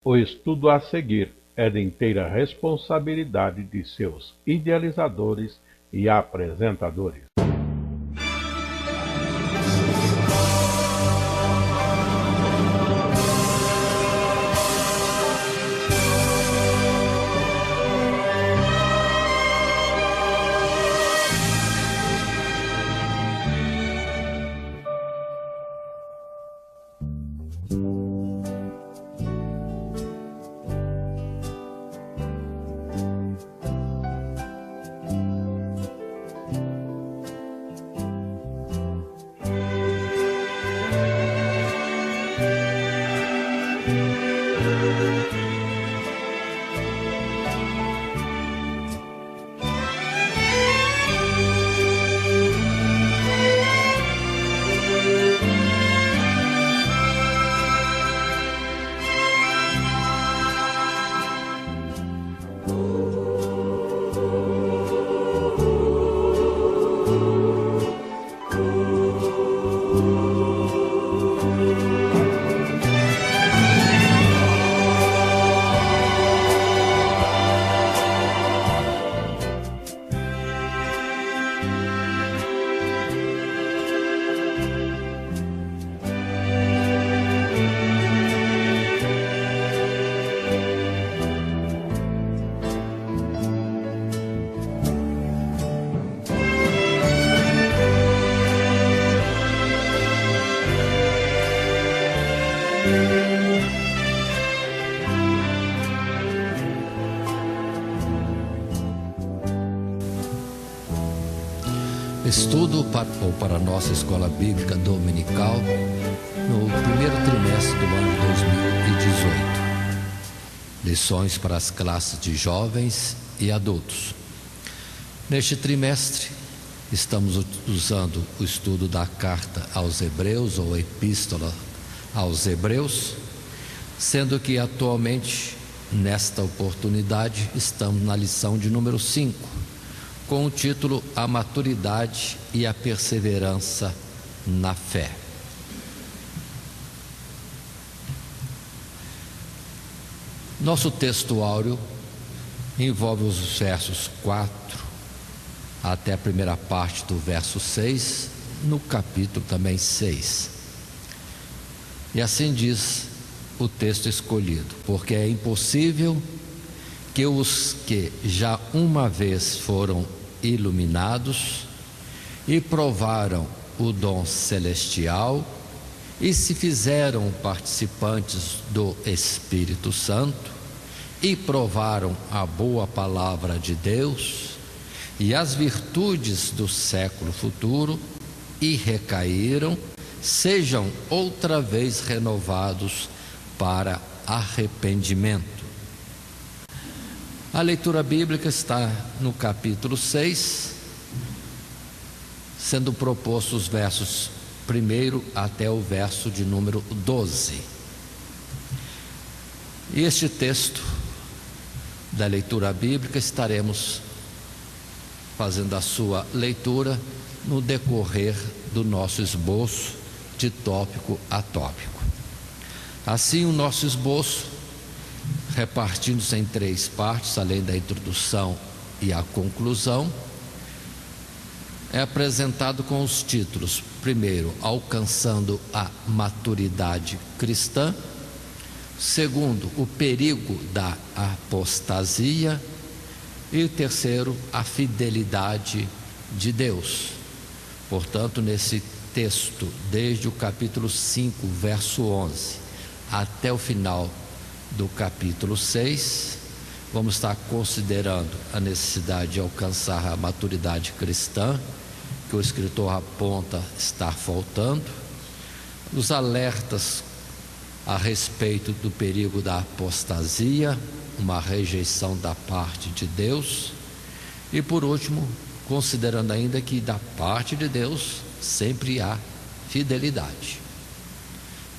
O estudo a seguir é de inteira responsabilidade de seus idealizadores e apresentadores. Estudo para a nossa escola bíblica dominical no primeiro trimestre do ano 2018. Lições para as classes de jovens e adultos. Neste trimestre, estamos usando o estudo da carta aos Hebreus, ou Epístola aos Hebreus, sendo que atualmente, nesta oportunidade, estamos na lição de número 5, com o título A Maturidade e a Perseverança na Fé. Nosso texto áureo envolve os versos 4 até a primeira parte do verso 6, no capítulo também 6. E assim diz o texto escolhido: porque é impossível que os que já uma vez foram iluminados e provaram o dom celestial e se fizeram participantes do Espírito Santo e provaram a boa palavra de Deus e as virtudes do século futuro e recaíram, sejam outra vez renovados para arrependimento. A leitura bíblica está no capítulo 6, sendo propostos os versos 1 até o verso de número 12. E este texto da leitura bíblica estaremos fazendo a sua leitura no decorrer do nosso esboço de tópico a tópico. Assim, o nosso esboço, repartindo-se em 3 partes, além da introdução e a conclusão, é apresentado com os títulos: primeiro, alcançando a maturidade cristã; segundo, o perigo da apostasia; e terceiro, a fidelidade de Deus. Portanto, nesse texto, desde o capítulo 5, verso 11, até o final do capítulo 6, vamos estar considerando a necessidade de alcançar a maturidade cristã, que o escritor aponta estar faltando, os alertas a respeito do perigo da apostasia, uma rejeição da parte de Deus, e por último, considerando ainda que da parte de Deus sempre há fidelidade.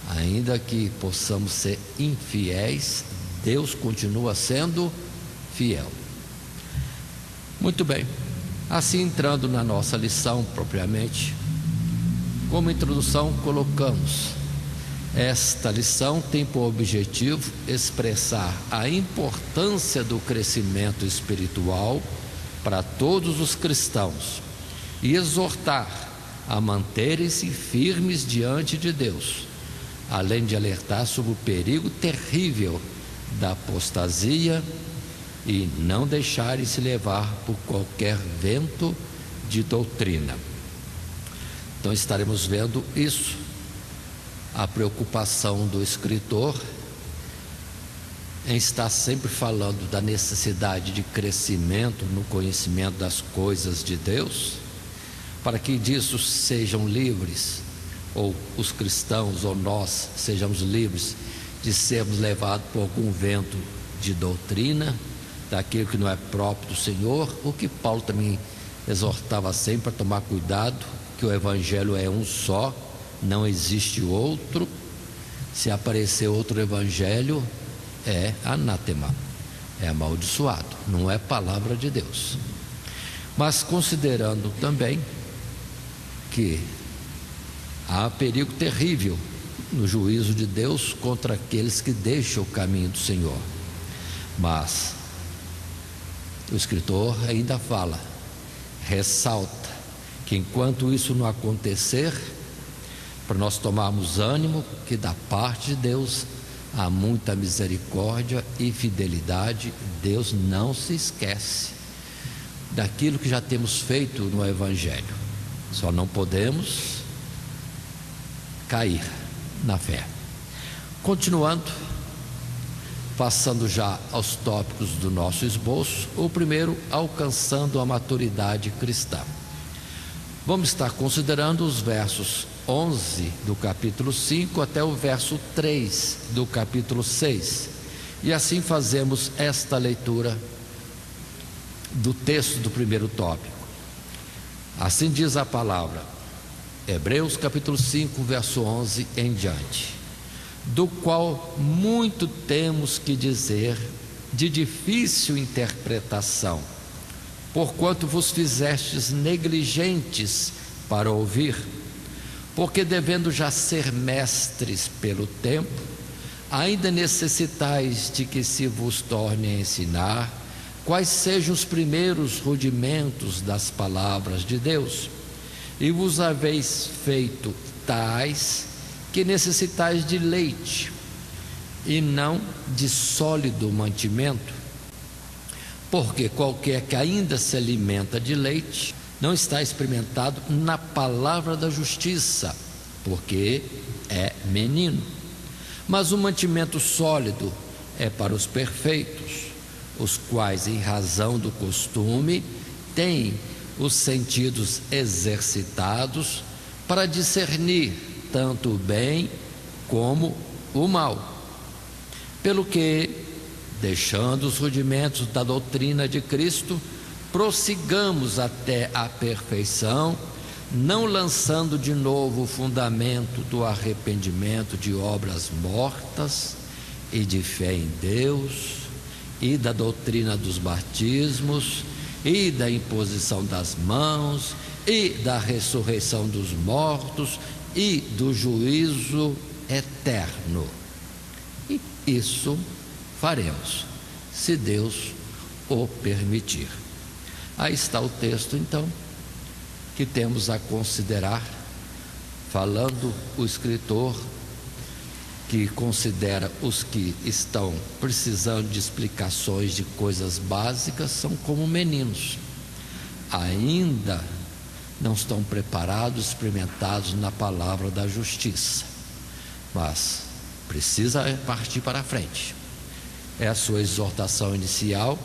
Ainda que possamos ser infiéis, Deus continua sendo fiel. Muito bem, assim entrando na nossa lição propriamente, como introdução colocamos: Esta lição tem por objetivo expressar a importância do crescimento espiritual para todos os cristãos e exortar a manterem-se firmes diante de Deus, além de alertar sobre o perigo terrível da apostasia e não deixarem-se levar por qualquer vento de doutrina. Então estaremos vendo isso, a preocupação do escritor em estar sempre falando da necessidade de crescimento no conhecimento das coisas de Deus, para que disso sejam livres, ou os cristãos ou nós sejamos livres de sermos levados por algum vento de doutrina, daquilo que não é próprio do Senhor. O que Paulo também exortava sempre a tomar cuidado, que o evangelho é um só, não existe outro. Se aparecer outro evangelho, é anátema, é amaldiçoado, não é palavra de Deus. Mas considerando também que há perigo terrível no juízo de Deus contra aqueles que deixam o caminho do Senhor, mas o escritor ainda fala, ressalta que enquanto isso não acontecer, para nós tomarmos ânimo, que da parte de Deus há muita misericórdia e fidelidade. Deus não se esquece daquilo que já temos feito no evangelho. Só não podemos cair na fé. Continuando, passando já aos tópicos do nosso esboço, o primeiro, alcançando a maturidade cristã. Vamos estar considerando os versos 11 do capítulo 5 até o verso 3 do capítulo 6, e assim fazemos esta leitura do texto do primeiro tópico. Assim diz a palavra, Hebreus capítulo 5, verso 11 em diante: do qual muito temos que dizer, de difícil interpretação, porquanto vos fizestes negligentes para ouvir, porque devendo já ser mestres pelo tempo, ainda necessitais de que se vos torne a ensinar quais sejam os primeiros rudimentos das palavras de Deus, e vos haveis feito tais que necessitais de leite e não de sólido mantimento, porque qualquer que ainda se alimenta de leite não está experimentado na palavra da justiça, porque é menino. Mas o mantimento sólido é para os perfeitos, os quais, em razão do costume, têm os sentidos exercitados para discernir tanto o bem como o mal. Pelo que, deixando os rudimentos da doutrina de Cristo, prossigamos até a perfeição, não lançando de novo o fundamento do arrependimento de obras mortas e de fé em Deus, e da doutrina dos batismos, e da imposição das mãos, e da ressurreição dos mortos, e do juízo eterno. E isso faremos, se Deus o permitir. Aí está o texto, então, que temos a considerar, falando o escritor que considera os que estão precisando de explicações de coisas básicas são como meninos, ainda não estão preparados, experimentados na palavra da justiça, mas precisa partir para a frente. É a sua exortação inicial,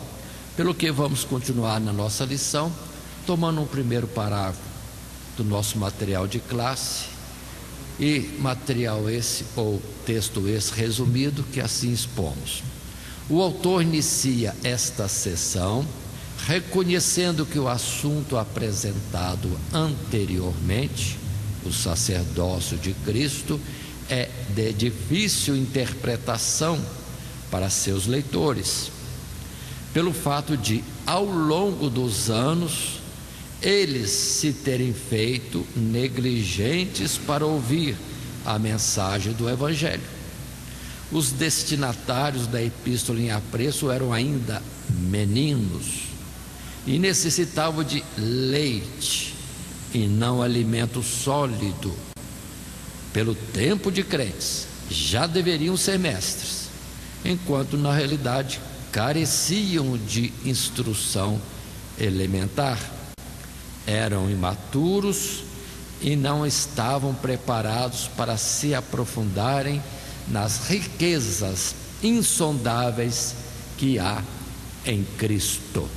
pelo que vamos continuar na nossa lição, tomando um primeiro parágrafo do nosso material de classe, e material esse, ou texto esse resumido, que assim expomos. O autor inicia esta sessão reconhecendo que o assunto apresentado anteriormente, o sacerdócio de Cristo, é de difícil interpretação para seus leitores, pelo fato de, ao longo dos anos, eles se terem feito negligentes para ouvir a mensagem do Evangelho. Os destinatários da epístola em apreço eram ainda meninos e necessitavam de leite e não alimento sólido. Pelo tempo de crentes, já deveriam ser mestres, enquanto na realidade careciam de instrução elementar. Eram imaturos e não estavam preparados para se aprofundarem nas riquezas insondáveis que há em Cristo.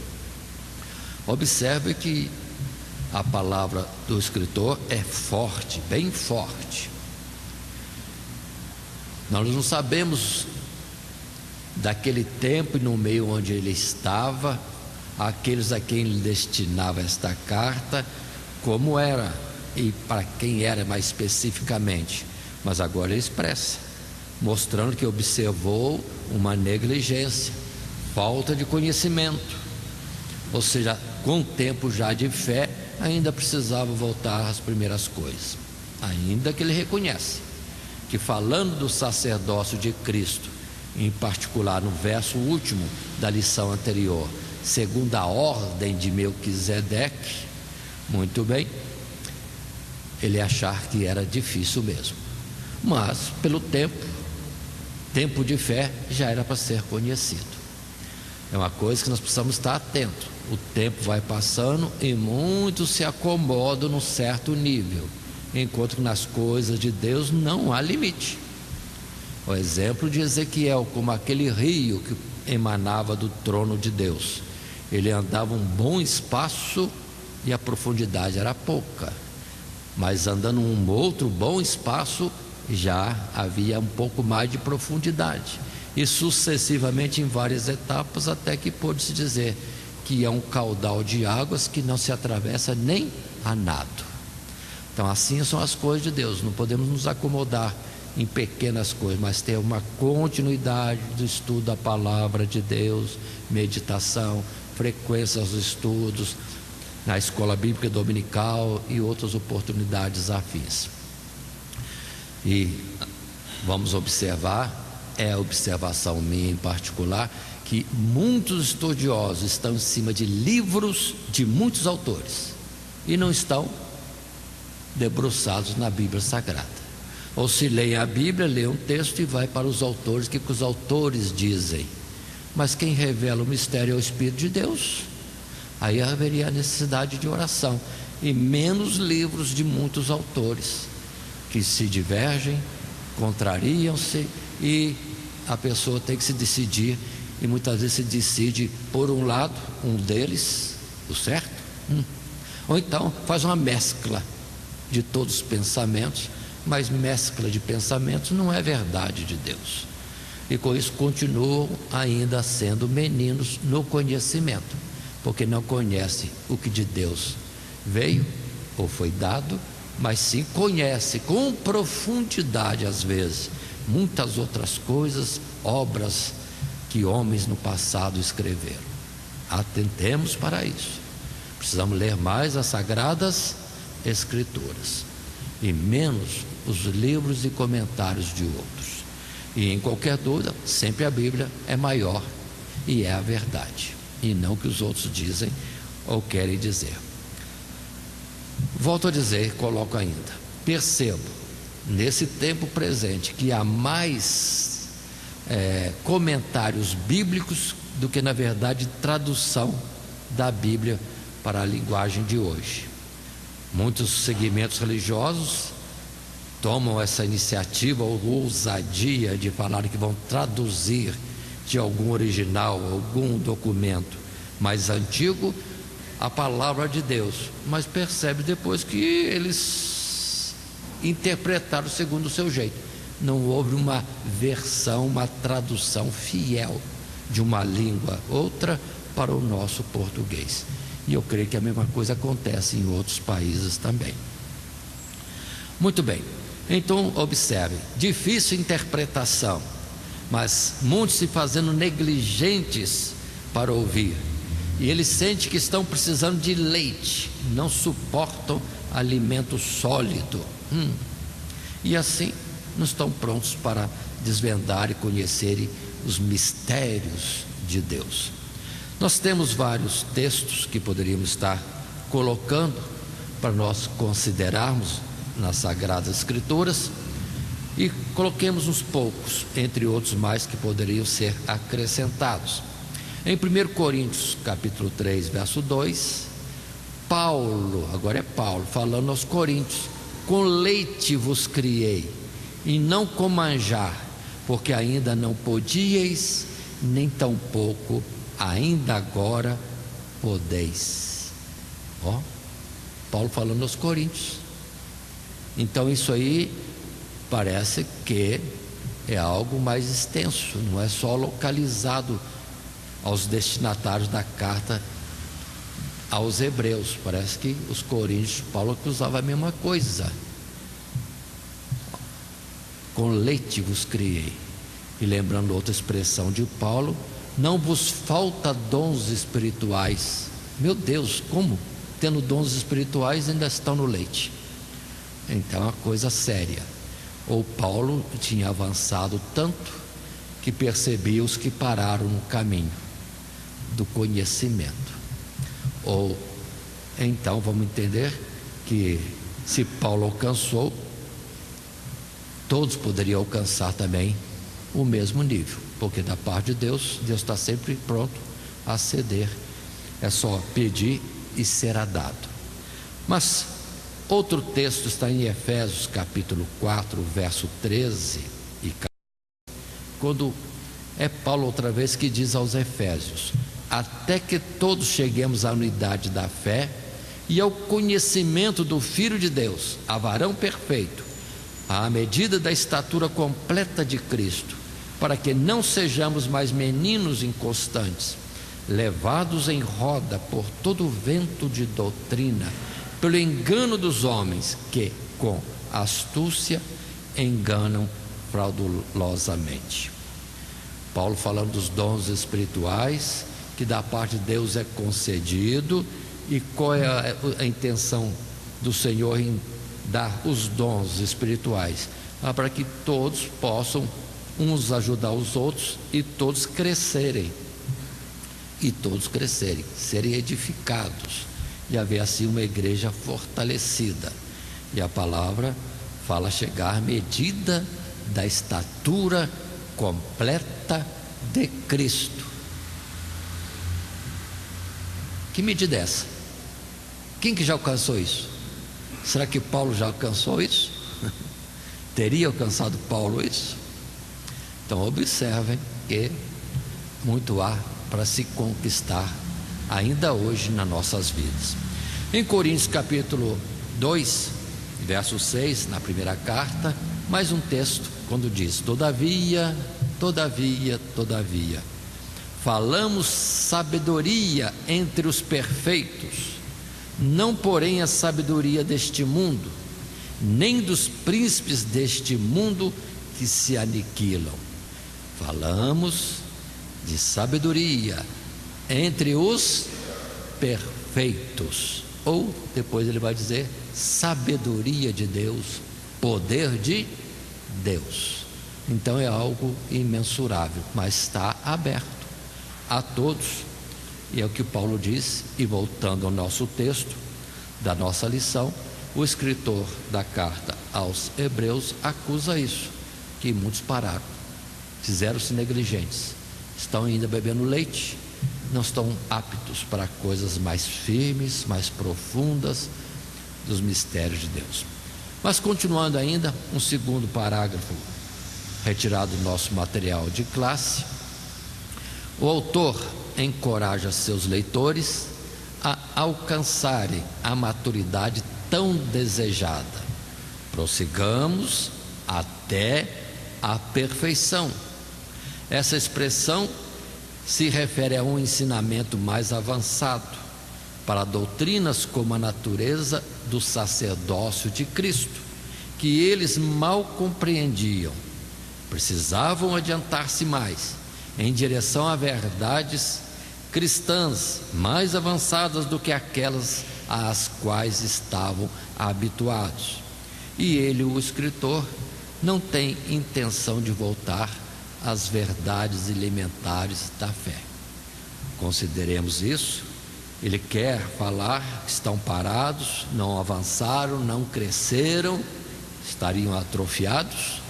Observe que a palavra do escritor é forte, bem forte. Nós não sabemos daquele tempo e no meio onde ele estava, aqueles a quem ele destinava esta carta, como era e para quem era mais especificamente, mas agora ele expressa, mostrando que observou uma negligência, falta de conhecimento, ou seja, com o tempo já de fé, ainda precisava voltar às primeiras coisas, ainda que ele reconhece que, falando do sacerdócio de Cristo, em particular no verso último da lição anterior, segundo a ordem de Melquisedeque, muito bem, ele achar que era difícil mesmo, mas pelo tempo de fé já era para ser conhecido. É uma coisa que nós precisamos estar atentos. O tempo vai passando e muitos se acomodam num certo nível, enquanto que nas coisas de Deus não há limite. O exemplo de Ezequiel, como aquele rio que emanava do trono de Deus, ele andava um bom espaço e a profundidade era pouca, mas andando um outro bom espaço já havia um pouco mais de profundidade, e sucessivamente em várias etapas, até que pôde-se dizer que é um caudal de águas que não se atravessa nem a nado. Então assim são as coisas de Deus, não podemos nos acomodar em pequenas coisas, mas ter uma continuidade do estudo da palavra de Deus, meditação, frequência aos estudos na escola bíblica dominical e outras oportunidades afins. E vamos observar, é a observação minha em particular, que muitos estudiosos estão em cima de livros de muitos autores e não estão debruçados na Bíblia Sagrada. Ou se leem a Bíblia, lê um texto e vai para os autores, o que os autores dizem. Mas quem revela o mistério é o Espírito de Deus. Aí haveria a necessidade de oração, e menos livros de muitos autores que se divergem, contrariam-se, e a pessoa tem que se decidir, e muitas vezes se decide por um lado, um deles, o certo, ou então faz uma mescla de todos os pensamentos, mas mescla de pensamentos não é verdade de Deus, e com isso continuam ainda sendo meninos no conhecimento, porque não conhece o que de Deus veio ou foi dado, mas sim conhece com profundidade, às vezes, muitas outras coisas, obras que homens no passado escreveram. Atentemos para isso. Precisamos ler mais as Sagradas Escrituras e menos os livros e comentários de outros. E em qualquer dúvida, sempre a Bíblia é maior e é a verdade, e não o que os outros dizem ou querem dizer. Volto a dizer, coloco ainda, percebo nesse tempo presente que há mais comentários bíblicos do que, na verdade, tradução da Bíblia para a linguagem de hoje. Muitos segmentos religiosos tomam essa iniciativa ou ousadia de falar que vão traduzir de algum original, algum documento mais antigo, a palavra de Deus, mas percebe depois que eles interpretaram segundo o seu jeito. Não houve uma versão, uma tradução fiel de uma língua outra para o nosso português. E eu creio que a mesma coisa acontece em outros países também. Muito bem, então observe, difícil interpretação, mas muitos se fazendo negligentes para ouvir, e eles sentem que estão precisando de leite, não suportam alimento sólido. e assim não estão prontos para desvendar e conhecerem os mistérios de Deus. Nós temos vários textos que poderíamos estar colocando para nós considerarmos nas Sagradas Escrituras, e coloquemos uns poucos, entre outros mais que poderiam ser acrescentados. Em 1 Coríntios capítulo 3, verso 2, Paulo, agora é Paulo falando aos Coríntios: com leite vos criei, e não com manjar, porque ainda não podíeis, nem tampouco ainda agora podeis. Ó, Paulo falando aos Coríntios. Então isso aí parece que é algo mais extenso, não é só localizado aos destinatários da carta aos Hebreus. Parece que os coríntios, Paulo que usava a mesma coisa. Com leite vos criei. E lembrando outra expressão de Paulo: não vos falta dons espirituais. Meu Deus, como? Tendo dons espirituais ainda estão no leite. Então é uma coisa séria. Ou Paulo tinha avançado tanto que percebia os que pararam no caminho do conhecimento. Ou então vamos entender que se Paulo alcançou, todos poderiam alcançar também o mesmo nível, porque da parte de Deus, Deus está sempre pronto a ceder. É só pedir e será dado. Mas outro texto está em Efésios capítulo 4, verso 13 e 14, quando é Paulo outra vez que diz aos Efésios: até que todos cheguemos à unidade da fé e ao conhecimento do Filho de Deus, a varão perfeito, à medida da estatura completa de Cristo, para que não sejamos mais meninos inconstantes, levados em roda por todo o vento de doutrina, pelo engano dos homens que, com astúcia, enganam fraudulosamente. Paulo falando dos dons espirituais, que da parte de Deus é concedido, e qual é a intenção do Senhor em dar os dons espirituais? Para que todos possam uns ajudar os outros e todos crescerem, serem edificados, e haver assim uma igreja fortalecida. E a palavra fala chegar à medida da estatura completa de Cristo. Que medida é essa? Quem que já alcançou isso? Será que Paulo já alcançou isso? Teria alcançado Paulo isso? Então observem que muito há para se conquistar ainda hoje nas nossas vidas. Em Coríntios capítulo 2, verso 6, na primeira carta, mais um texto, quando diz: todavia, falamos sabedoria entre os perfeitos, não porém a sabedoria deste mundo, nem dos príncipes deste mundo que se aniquilam. Falamos de sabedoria entre os perfeitos, ou depois ele vai dizer sabedoria de Deus, poder de Deus. Então é algo imensurável, mas está aberto a todos, e é o que Paulo diz. E voltando ao nosso texto da nossa lição, o escritor da carta aos Hebreus acusa isso, que muitos pararam, fizeram-se negligentes, estão ainda bebendo leite, não estão aptos para coisas mais firmes, mais profundas dos mistérios de Deus. Mas continuando ainda, um segundo parágrafo retirado do nosso material de classe, o autor encoraja seus leitores a alcançarem a maturidade tão desejada. Prossigamos até a perfeição. Essa expressão se refere a um ensinamento mais avançado para doutrinas como a natureza do sacerdócio de Cristo, que eles mal compreendiam. Precisavam adiantar-se mais em direção a verdades cristãs mais avançadas do que aquelas às quais estavam habituados. E ele, o escritor, não tem intenção de voltar às verdades elementares da fé. Consideremos isso. Ele quer falar que estão parados, não avançaram, não cresceram, estariam atrofiados,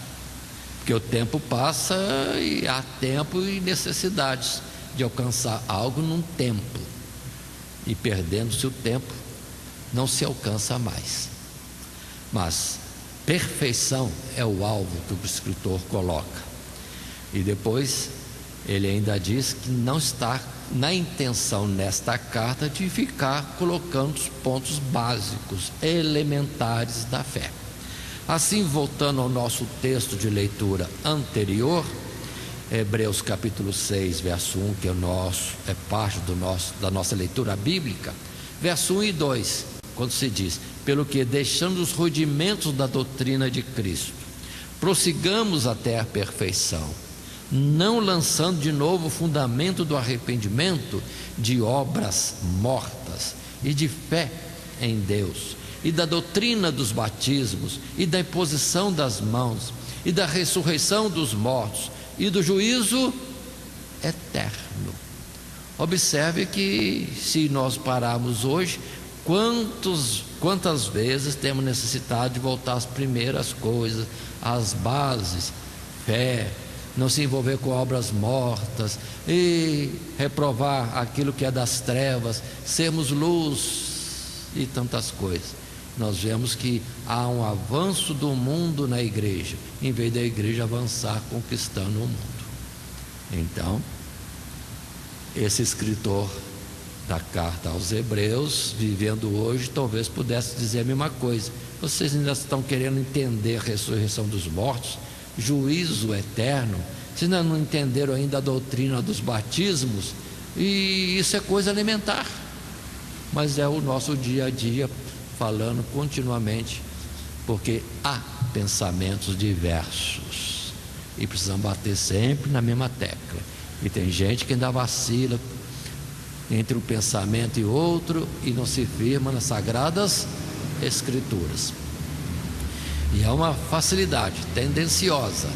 porque o tempo passa e há tempo e necessidades de alcançar algo num tempo, e perdendo-se o tempo, não se alcança mais. Mas perfeição é o alvo que o escritor coloca. E depois ele ainda diz que não está na intenção nesta carta de ficar colocando os pontos básicos, elementares da fé. Assim, voltando ao nosso texto de leitura anterior, Hebreus capítulo 6, verso 1, que é parte da nossa leitura bíblica, verso 1 e 2, quando se diz: pelo que, deixando os rudimentos da doutrina de Cristo, prossigamos até a perfeição, não lançando de novo o fundamento do arrependimento de obras mortas e de fé em Deus, e da doutrina dos batismos, e da imposição das mãos, e da ressurreição dos mortos, e do juízo eterno. Observe que, se nós pararmos hoje, quantas vezes temos necessidade de voltar às primeiras coisas, às bases, fé, não se envolver com obras mortas e reprovar aquilo que é das trevas, sermos luz e tantas coisas. Nós vemos que há um avanço do mundo na igreja, em vez da igreja avançar conquistando o mundo. Então, esse escritor da carta aos Hebreus, vivendo hoje, talvez pudesse dizer a mesma coisa. Vocês ainda estão querendo entender a ressurreição dos mortos, juízo eterno, vocês ainda não entenderam ainda a doutrina dos batismos, e isso é coisa elementar, mas é o nosso dia a dia, falando continuamente, porque há pensamentos diversos e precisamos bater sempre na mesma tecla. E tem gente que ainda vacila entre um pensamento e outro e não se firma nas sagradas escrituras. E há uma facilidade tendenciosa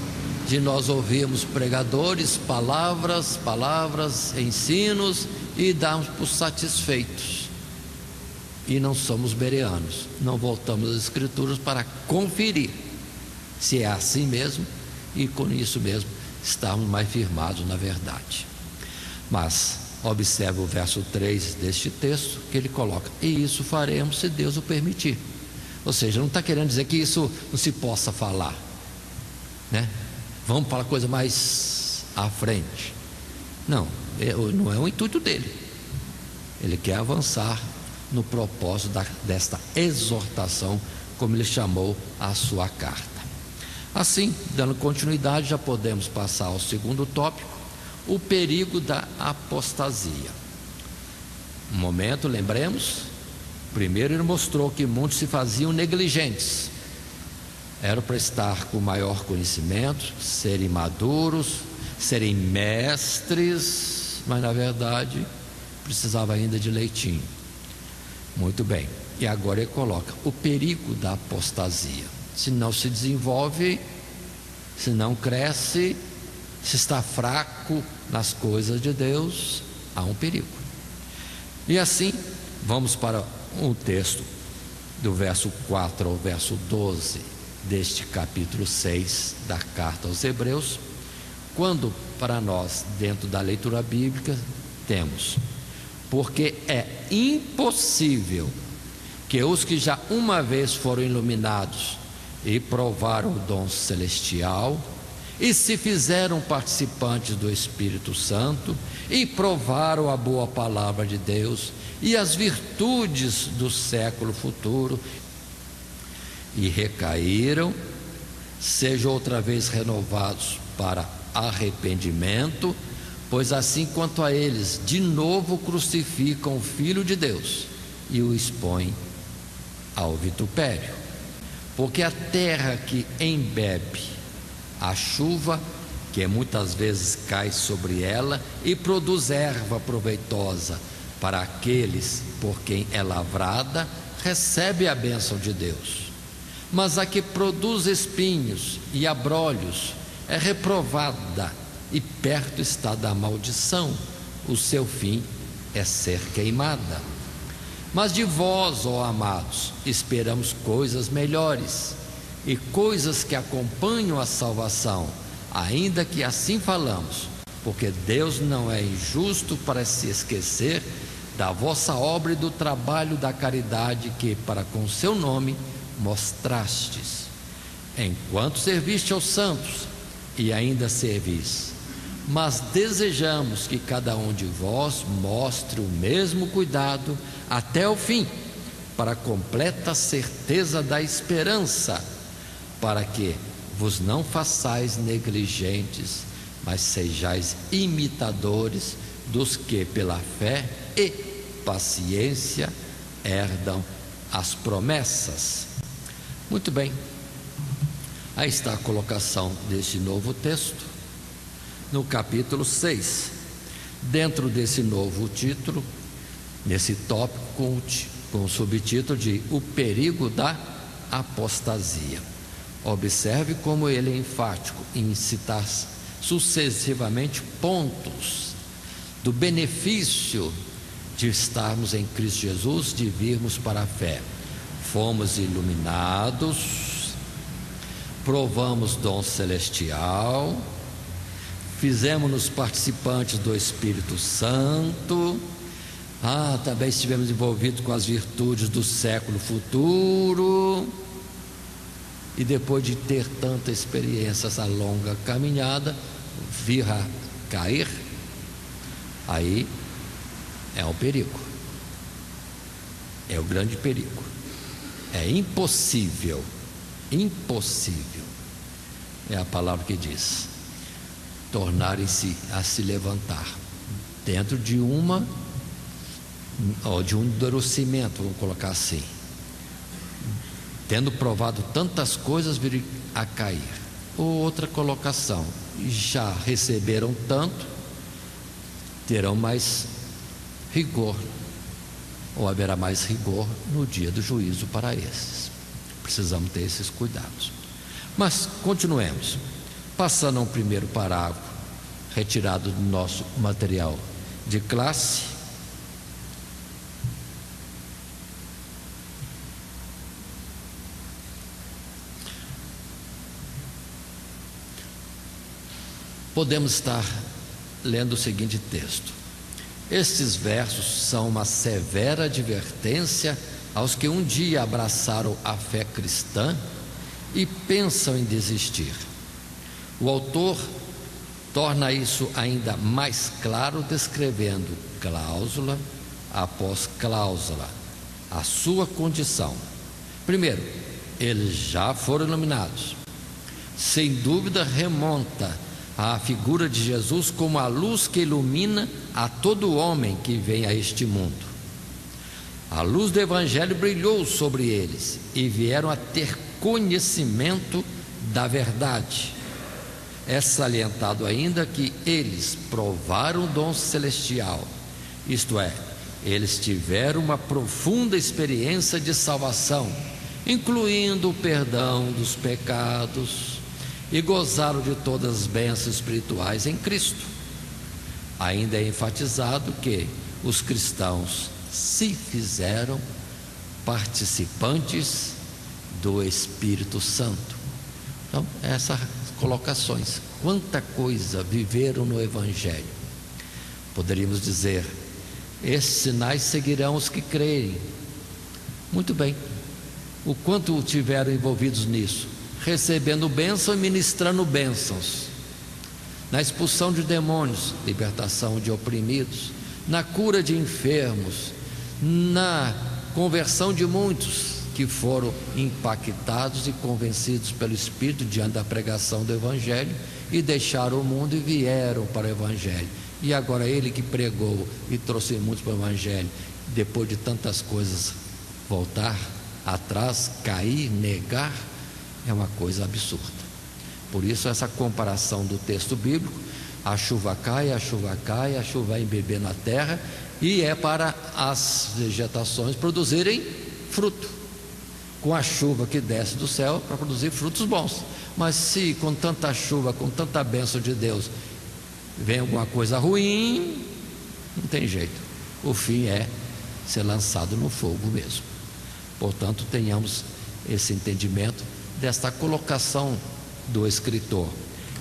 de nós ouvirmos pregadores, palavras, ensinos, e darmos por satisfeitos. E não somos bereanos, não voltamos às escrituras para conferir se é assim mesmo, e com isso mesmo estarmos mais firmados na verdade. Mas observe o verso 3 deste texto, que ele coloca: e isso faremos se Deus o permitir. Ou seja, não está querendo dizer que isso não se possa falar, né? Vamos para a coisa mais à frente. Não é o intuito dele. Ele quer avançar no propósito desta exortação, como ele chamou a sua carta. Assim, dando continuidade, já podemos passar ao segundo tópico: o perigo da apostasia. Um momento, lembremos. Primeiro ele mostrou que muitos se faziam negligentes, eram para estar com maior conhecimento, serem maduros, serem mestres, mas na verdade precisava ainda de leitinho. Muito bem, e agora ele coloca o perigo da apostasia. Se não se desenvolve, se não cresce, se está fraco nas coisas de Deus, há um perigo. E assim, vamos para um texto do verso 4 ao verso 12 deste capítulo 6 da carta aos Hebreus, quando para nós, dentro da leitura bíblica, temos: porque é impossível que os que já uma vez foram iluminados e provaram o dom celestial, e se fizeram participantes do Espírito Santo, e provaram a boa palavra de Deus e as virtudes do século futuro, e recaíram, sejam outra vez renovados para arrependimento, pois assim quanto a eles, de novo crucificam o Filho de Deus e o expõem ao vitupério. Porque a terra que embebe a chuva, que muitas vezes cai sobre ela, e produz erva proveitosa para aqueles por quem é lavrada, recebe a bênção de Deus. Mas a que produz espinhos e abrolhos é reprovada, e perto está da maldição, o seu fim é ser queimada. Mas de vós, ó amados, esperamos coisas melhores e coisas que acompanham a salvação, ainda que assim falamos, porque Deus não é injusto para se esquecer da vossa obra e do trabalho da caridade que, para com seu nome, mostrastes, enquanto serviste aos santos, e ainda servis. Mas desejamos que cada um de vós mostre o mesmo cuidado até o fim, para a completa certeza da esperança, para que vos não façais negligentes, mas sejais imitadores dos que pela fé e paciência herdam as promessas. Muito bem, aí está a colocação deste novo texto, no capítulo 6, dentro desse novo título, nesse tópico com o subtítulo de O Perigo da Apostasia. Observe como ele é enfático em citar sucessivamente pontos do benefício de estarmos em Cristo Jesus, de virmos para a fé. Fomos iluminados, provamos dom celestial, fizemos-nos participantes do Espírito Santo, também estivemos envolvidos com as virtudes do século futuro, e depois de ter tanta experiência, essa longa caminhada, vir a cair, aí é o perigo, é o grande perigo. É impossível, é a palavra que diz, tornarem-se a se levantar dentro de um endurecimento, vamos colocar assim, tendo provado tantas coisas, virem a cair. Ou outra colocação, já receberam tanto, terão mais rigor, ou haverá mais rigor no dia do juízo para esses. Precisamos ter esses cuidados. Mas continuemos, passando a um primeiro parágrafo retirado do nosso material de classe. Podemos estar lendo o seguinte texto: estes versos são uma severa advertência aos que um dia abraçaram a fé cristã e pensam em desistir. O autor torna isso ainda mais claro, descrevendo cláusula após cláusula a sua condição. Primeiro, eles já foram iluminados. Sem dúvida, remonta à figura de Jesus como a luz que ilumina a todo homem que vem a este mundo. A luz do Evangelho brilhou sobre eles e vieram a ter conhecimento da verdade. É salientado ainda que eles provaram o dom celestial, isto é, eles tiveram uma profunda experiência de salvação, incluindo o perdão dos pecados, e gozaram de todas as bênçãos espirituais em Cristo. Ainda é enfatizado que os cristãos se fizeram participantes do Espírito Santo. Então, essas colocações, quanta coisa viveram no Evangelho. Poderíamos dizer, esses sinais seguirão os que crerem. Muito bem, o quanto tiveram envolvidos nisso, recebendo bênção e ministrando bênçãos, na expulsão de demônios, libertação de oprimidos, na cura de enfermos, na conversão de muitos que foram impactados e convencidos pelo Espírito diante da pregação do Evangelho e deixaram o mundo e vieram para o Evangelho. E agora ele que pregou e trouxe muitos para o Evangelho, depois de tantas coisas, voltar atrás, cair, negar, é uma coisa absurda. Por isso essa comparação do texto bíblico: a chuva cai, a chuva cai, a chuva vai embeber na terra, e é para as vegetações produzirem fruto. com a chuva que desce do céu para produzir frutos bons. Mas se com tanta chuva, com tanta bênção de Deus, vem alguma coisa ruim, não tem jeito. O fim é ser lançado no fogo mesmo. Portanto, tenhamos esse entendimento desta colocação do escritor.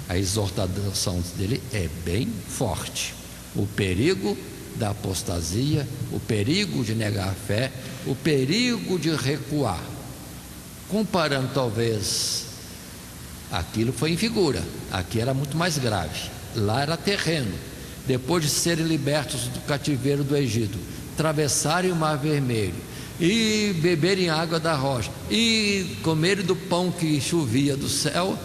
A exortação dele é bem forte. O perigo da apostasia, o perigo de negar a fé, o perigo de recuar. Comparando talvez, aquilo foi em figura, aqui era muito mais grave, lá era terreno. Depois de serem libertos do cativeiro do Egito, atravessarem o Mar Vermelho e beberem água da rocha e comerem do pão que chovia do céu,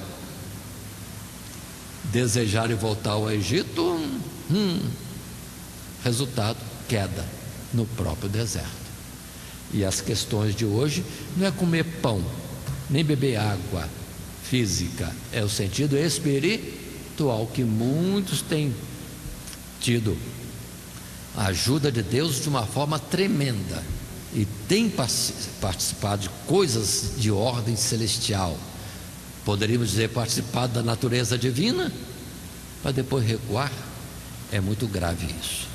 desejarem voltar ao Egito, resultado, queda no próprio deserto. E as questões de hoje não é comer pão, nem beber água física, é o sentido espiritual, que muitos têm tido a ajuda de Deus de uma forma tremenda e têm participado de coisas de ordem celestial, poderíamos dizer, participado da natureza divina, para depois recuar. É muito grave isso.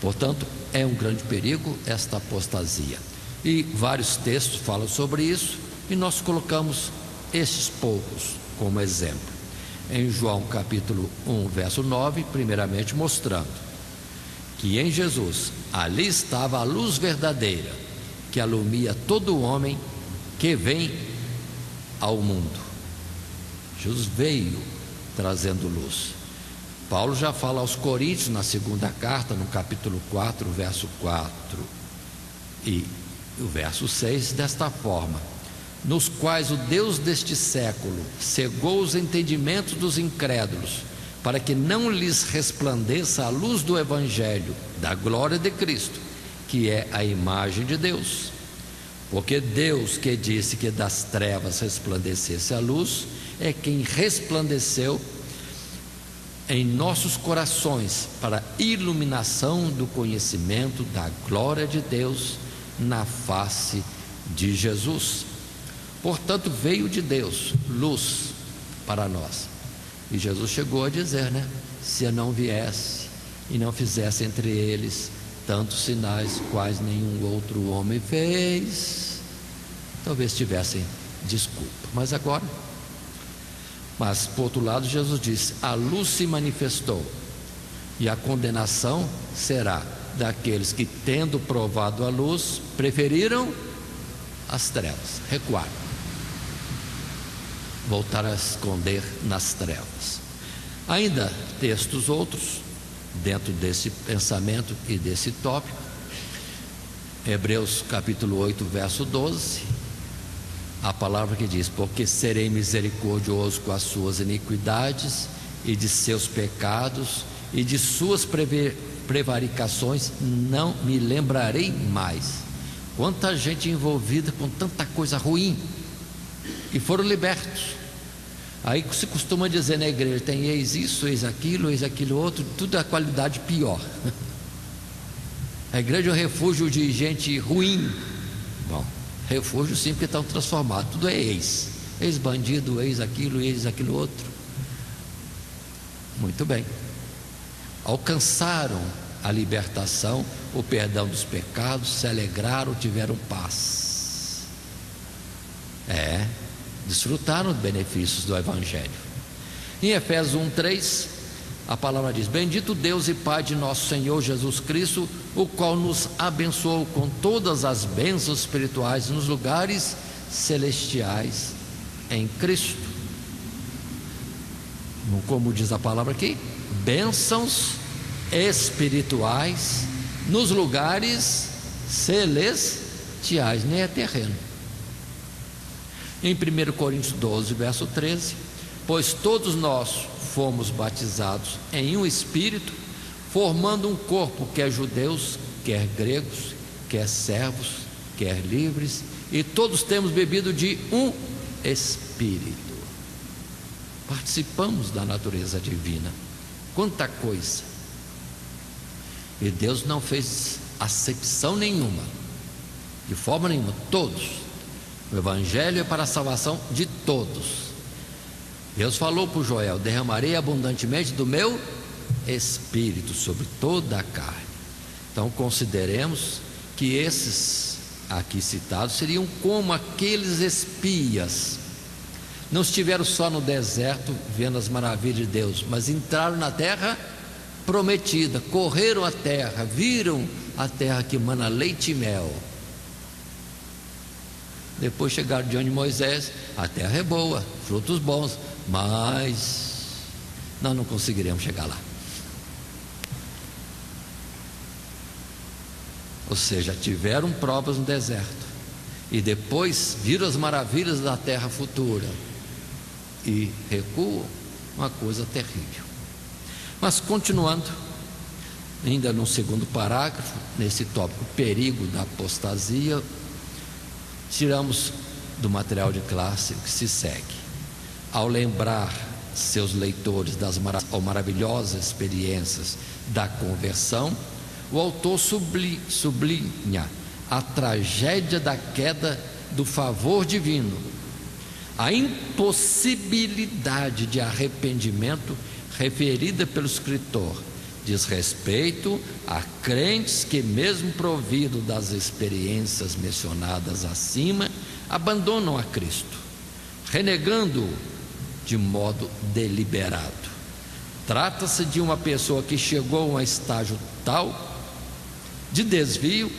Portanto, é um grande perigo esta apostasia, e vários textos falam sobre isso, e nós colocamos estes poucos como exemplo. Em João capítulo 1, verso 9, primeiramente mostrando que em Jesus ali estava a luz verdadeira, que alumia todo homem que vem ao mundo. Jesus veio trazendo luz. Paulo já fala aos Coríntios na segunda carta, no capítulo 4, verso 4 e o verso 6, desta forma: nos quais o Deus deste século cegou os entendimentos dos incrédulos, para que não lhes resplandeça a luz do Evangelho da glória de Cristo, que é a imagem de Deus. Porque Deus, que disse que das trevas resplandecesse a luz, é quem resplandeceu em nossos corações para a iluminação do conhecimento da glória de Deus na face de Jesus. Portanto, veio de Deus luz para nós. E Jesus chegou a dizer, se eu não viesse e não fizesse entre eles tantos sinais quais nenhum outro homem fez, talvez tivessem desculpa. Mas por outro lado, Jesus disse: a luz se manifestou, e a condenação será daqueles que, tendo provado a luz, preferiram as trevas, recuaram, voltaram a esconder nas trevas. Ainda textos outros dentro desse pensamento e desse tópico. Hebreus capítulo 8, verso 12, a palavra que diz: porque serei misericordioso com as suas iniquidades, e de seus pecados e de suas prevaricações não me lembrarei mais. Quanta gente envolvida com tanta coisa ruim e foram libertos. Aí se costuma dizer na igreja: tem eis isso, eis aquilo outro, tudo é a qualidade pior. A igreja é um refúgio de gente ruim. Bom, refúgio sim, porque estão transformados, tudo é ex-bandido, ex aquilo outro. Muito bem, alcançaram a libertação, o perdão dos pecados, se alegraram, tiveram paz, desfrutaram dos benefícios do Evangelho. Em Efésios 1:3, a palavra diz: bendito Deus e Pai de nosso Senhor Jesus Cristo, o qual nos abençoou com todas as bênçãos espirituais nos lugares celestiais em Cristo. Como diz a palavra aqui, bênçãos espirituais nos lugares celestiais, nem é terreno. Em 1 Coríntios 12, verso 13: pois todos nós fomos batizados em um Espírito, formando um corpo, quer judeus, quer gregos, quer servos, quer livres, e todos temos bebido de um Espírito. Participamos da natureza divina. Quanta coisa! E Deus não fez acepção nenhuma, de forma nenhuma. Todos O Evangelho é para a salvação de todos. Deus falou para Joel: derramarei abundantemente do meu Espírito sobre toda a carne. Então consideremos que esses aqui citados seriam como aqueles espias. Não estiveram só no deserto vendo as maravilhas de Deus, mas entraram na terra prometida, correram a terra, viram a terra que mana leite e mel. Depois chegaram diante de Moisés: a terra é boa, frutos bons, mas nós não conseguiremos chegar lá. Ou seja, tiveram provas no deserto e depois viram as maravilhas da terra futura e recuam, uma coisa terrível. Mas continuando, ainda no segundo parágrafo, nesse tópico perigo da apostasia, tiramos do material de classe o que se segue. Ao lembrar seus leitores das maravilhosas experiências da conversão, o autor sublinha a tragédia da queda do favor divino, a impossibilidade de arrependimento referida pelo escritor. Diz respeito a crentes que, mesmo provido das experiências mencionadas acima, abandonam a Cristo, renegando-o de modo deliberado. Trata-se de uma pessoa que chegou a um estágio tal de desvio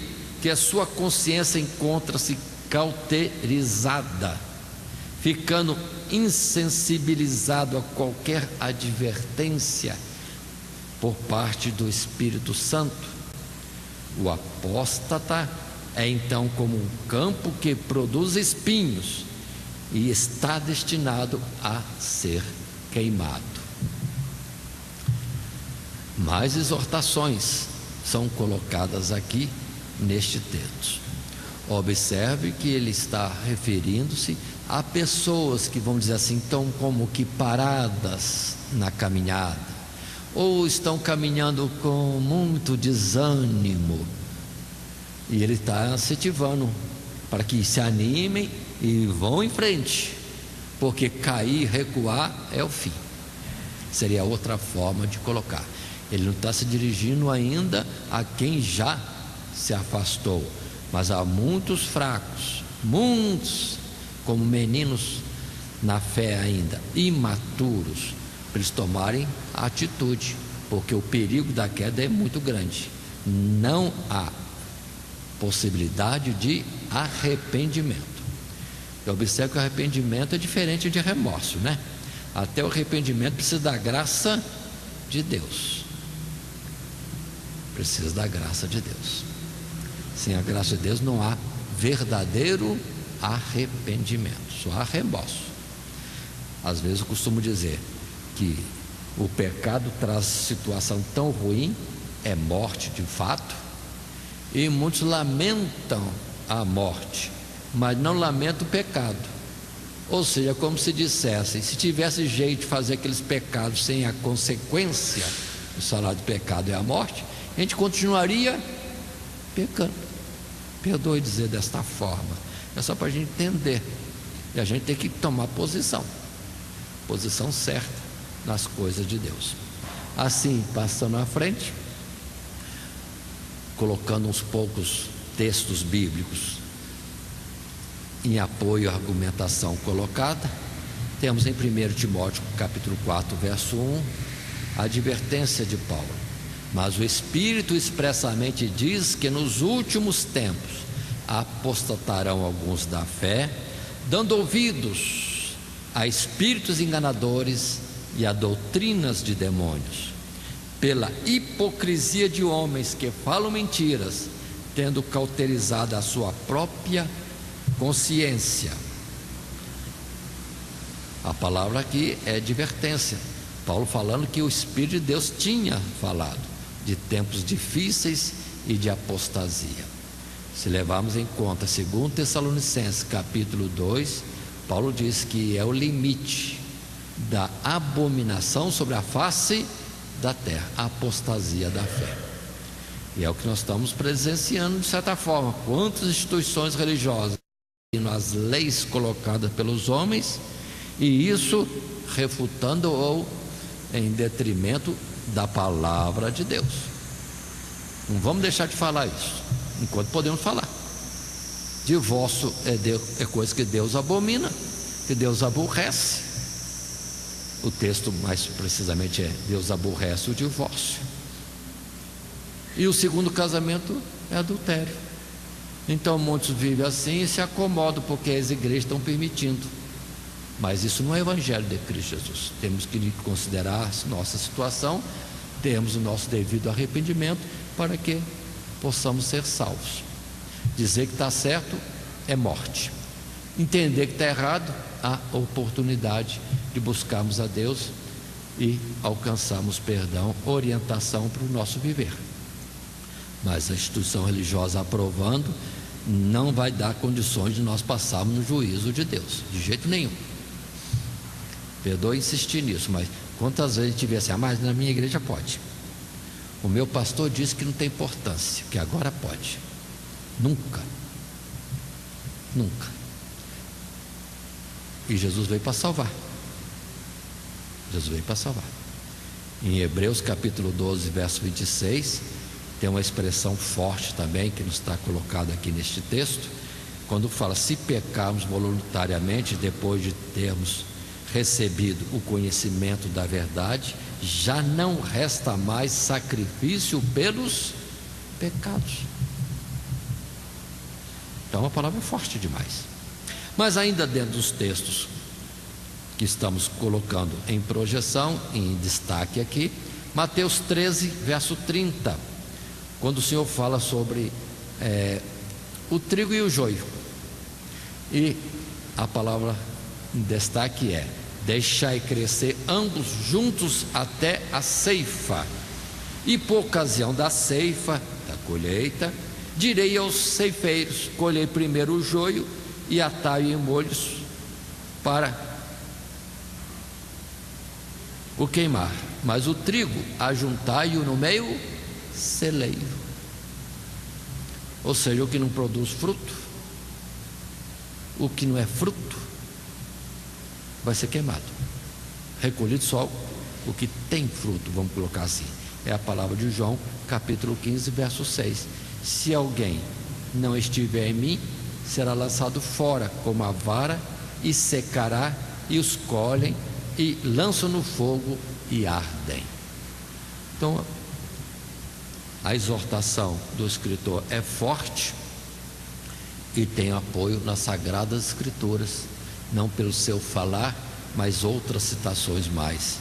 que a sua consciência encontra-se cauterizada, ficando insensibilizado a qualquer advertência por parte do Espírito Santo. O apóstata é então como um campo que produz espinhos e está destinado a ser queimado. Mais exortações são colocadas aqui neste texto. Observe que ele está referindo-se a pessoas que, vamos dizer assim, estão como que paradas na caminhada, ou estão caminhando com muito desânimo, e ele está incentivando para que se animem e vão em frente, porque cair, recuar é o fim. Seria outra forma de colocar. Ele não está se dirigindo ainda a quem já se afastou, mas há muitos fracos, muitos como meninos na fé ainda, imaturos, para eles tomarem a atitude, porque o perigo da queda é muito grande. Não há possibilidade de arrependimento. Eu observo que o arrependimento é diferente de remorso, né? Até o arrependimento precisa da graça de Deus. Precisa da graça de Deus. Sem a graça de Deus não há verdadeiro arrependimento, só há remorso. Às vezes eu costumo dizer que o pecado traz situação tão ruim, é morte de fato, e muitos lamentam a morte, mas não lamentam o pecado. Ou seja, como se dissessem: se tivesse jeito de fazer aqueles pecados sem a consequência, o salário do pecado é a morte, a gente continuaria pecando. Perdoe dizer desta forma, é só para a gente entender, e a gente tem que tomar posição certa nas coisas de Deus. Assim, passando à frente, colocando uns poucos textos bíblicos em apoio à argumentação colocada, temos em 1 Timóteo capítulo 4, verso 1, a advertência de Paulo: mas o Espírito expressamente diz que nos últimos tempos apostatarão alguns da fé, dando ouvidos a espíritos enganadores e a doutrinas de demônios, pela hipocrisia de homens que falam mentiras, tendo cauterizado a sua própria consciência. A palavra aqui é advertência. Paulo falando que o Espírito de Deus tinha falado de tempos difíceis e de apostasia. Se levarmos em conta 2 Tessalonicenses capítulo 2, Paulo diz que é o limite da abominação sobre a face da terra, a apostasia da fé. E é o que nós estamos presenciando de certa forma. Quantas instituições religiosas as leis colocadas pelos homens, e isso refutando ou em detrimento da palavra de Deus. Não vamos deixar de falar isso enquanto podemos falar. Divórcio é coisa que Deus abomina, que Deus aborrece. O texto mais precisamente é: Deus aborrece o divórcio. E o segundo casamento é adultério. Então muitos vivem assim e se acomodam porque as igrejas estão permitindo. Mas isso não é o evangelho de Cristo Jesus. Temos que considerar a nossa situação, termos o nosso devido arrependimento para que possamos ser salvos. Dizer que está certo é morte. Entender que está errado, há oportunidade de buscarmos a Deus e alcançarmos perdão, orientação para o nosso viver. Mas a instituição religiosa aprovando não vai dar condições de nós passarmos no juízo de Deus, de jeito nenhum. Perdoe insistir nisso, mas quantas vezes a gente vê assim: mas na minha igreja pode. O meu pastor disse que não tem importância, que agora pode. Nunca. E Jesus veio para salvar. Jesus veio para salvar. Em Hebreus capítulo 12, verso 26, tem uma expressão forte também que nos está colocada aqui neste texto, quando fala: se pecarmos voluntariamente depois de termos recebido o conhecimento da verdade, já não resta mais sacrifício pelos pecados. Então a palavra é forte demais. Mas ainda dentro dos textos que estamos colocando em projeção, em destaque aqui, Mateus 13, verso 30, quando o Senhor fala sobre o trigo e o joio. E a palavra em destaque é: deixai crescer ambos juntos até a ceifa, e por ocasião da ceifa, da colheita, direi aos ceifeiros: colhei primeiro o joio e atai em molhos para o queimar, mas o trigo ajuntai-o no meio celeiro. Ou seja, o que não produz fruto, o que não é fruto, vai ser queimado. Recolhido só o que tem fruto, vamos colocar assim. É a palavra de João, capítulo 15, verso 6. Se alguém não estiver em mim, será lançado fora como a vara, e secará, e os colhem e lançam no fogo e ardem. Então a exortação do escritor é forte e tem apoio nas Sagradas Escrituras, não pelo seu falar, mas outras citações mais,